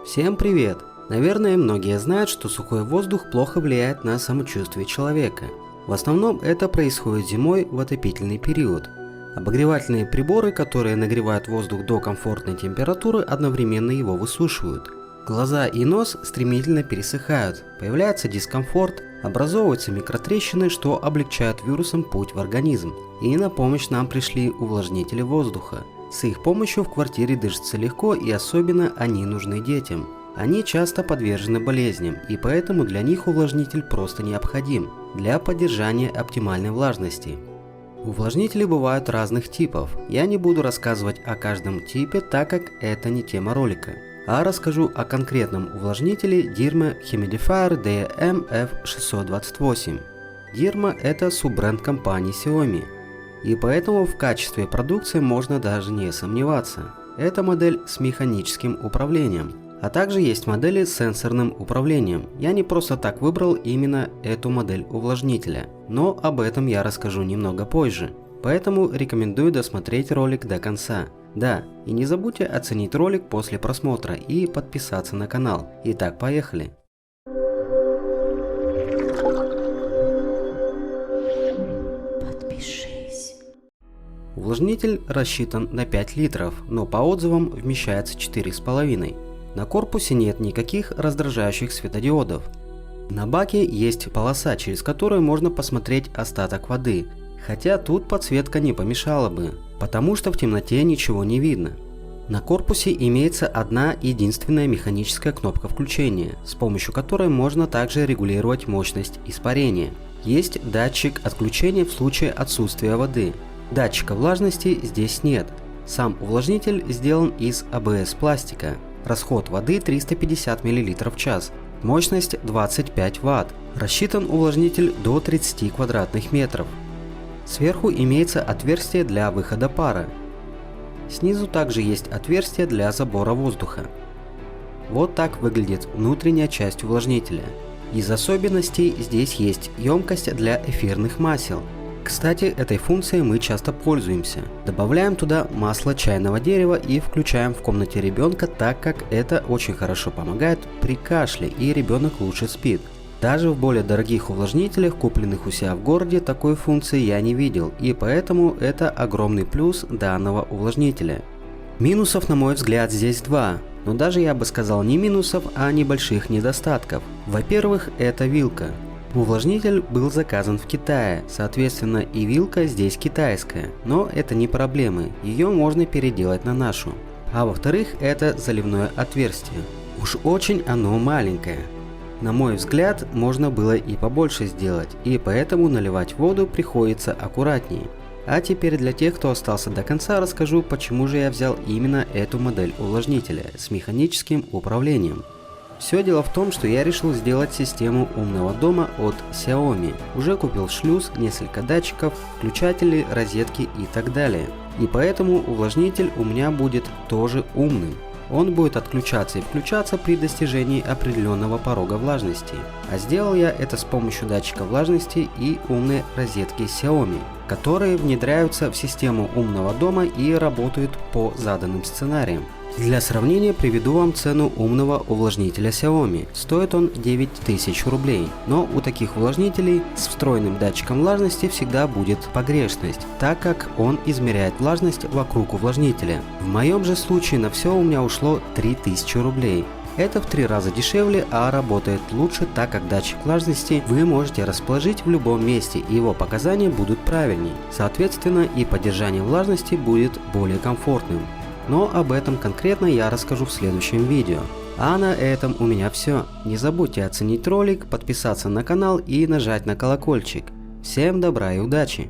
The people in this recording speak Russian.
Всем привет! Наверное, многие знают, что сухой воздух плохо влияет на самочувствие человека. В основном это происходит зимой в отопительный период. Обогревательные приборы, которые нагревают воздух до комфортной температуры, одновременно его высушивают. Глаза и нос стремительно пересыхают, появляется дискомфорт, образовываются микротрещины, что облегчает вирусам путь в организм. И на помощь нам пришли увлажнители воздуха. С их помощью в квартире дышится легко, и особенно они нужны детям. Они часто подвержены болезням, и поэтому для них увлажнитель просто необходим для поддержания оптимальной влажности. Увлажнители бывают разных типов. Я не буду рассказывать о каждом типе, так как это не тема ролика, а расскажу о конкретном увлажнителе Dirma Humidifier DM-F628. Dirma – это суббренд компании Xiaomi. И поэтому в качестве продукции можно даже не сомневаться. Это модель с механическим управлением, а также есть модели с сенсорным управлением. Я не просто так выбрал именно эту модель увлажнителя, но об этом я расскажу немного позже. Поэтому рекомендую досмотреть ролик до конца. Да, и не забудьте оценить ролик после просмотра и подписаться на канал. Итак, поехали! Увлажнитель рассчитан на 5 литров, но по отзывам вмещается 4,5. На корпусе нет никаких раздражающих светодиодов. На баке есть полоса, через которую можно посмотреть остаток воды, хотя тут подсветка не помешала бы, потому что в темноте ничего не видно. На корпусе имеется одна единственная механическая кнопка включения, с помощью которой можно также регулировать мощность испарения. Есть датчик отключения в случае отсутствия воды. Датчика влажности здесь нет. Сам увлажнитель сделан из АБС пластика. Расход воды 350 мл в час. Мощность 25 Вт. Рассчитан увлажнитель до 30 квадратных метров. Сверху имеется отверстие для выхода пара. Снизу также есть отверстие для забора воздуха. Вот так выглядит внутренняя часть увлажнителя. Из особенностей здесь есть емкость для эфирных масел. Кстати, этой функцией мы часто пользуемся. Добавляем туда масло чайного дерева и включаем в комнате ребенка, так как это очень хорошо помогает при кашле, и ребенок лучше спит. Даже в более дорогих увлажнителях, купленных у себя в городе, такой функции я не видел, и поэтому это огромный плюс данного увлажнителя. Минусов, на мой взгляд, здесь два, но даже я бы сказал не минусов, а небольших недостатков. Во-первых, это вилка. Увлажнитель был заказан в Китае, соответственно и вилка здесь китайская, но это не проблемы, ее можно переделать на нашу. А во-вторых, это заливное отверстие. Уж очень оно маленькое. На мой взгляд, можно было и побольше сделать, и поэтому наливать воду приходится аккуратнее. А теперь для тех, кто остался до конца, расскажу, почему же я взял именно эту модель увлажнителя с механическим управлением. Все дело в том, что я решил сделать систему умного дома от Xiaomi. Уже купил шлюз, несколько датчиков, включатели, розетки и так далее. И поэтому увлажнитель у меня будет тоже умным. Он будет отключаться и включаться при достижении определенного порога влажности. А сделал я это с помощью датчика влажности и умной розетки Xiaomi, которые внедряются в систему умного дома и работают по заданным сценариям. Для сравнения приведу вам цену умного увлажнителя Xiaomi. Стоит он 9000 рублей, но у таких увлажнителей с встроенным датчиком влажности всегда будет погрешность, так как он измеряет влажность вокруг увлажнителя. В моем же случае на все у меня ушло 3000 рублей. Это в 3 раза дешевле, а работает лучше, так как датчик влажности вы можете расположить в любом месте, и его показания будут правильней. Соответственно, и поддержание влажности будет более комфортным. Но об этом конкретно я расскажу в следующем видео. А на этом у меня все. Не забудьте оценить ролик, подписаться на канал и нажать на колокольчик. Всем добра и удачи!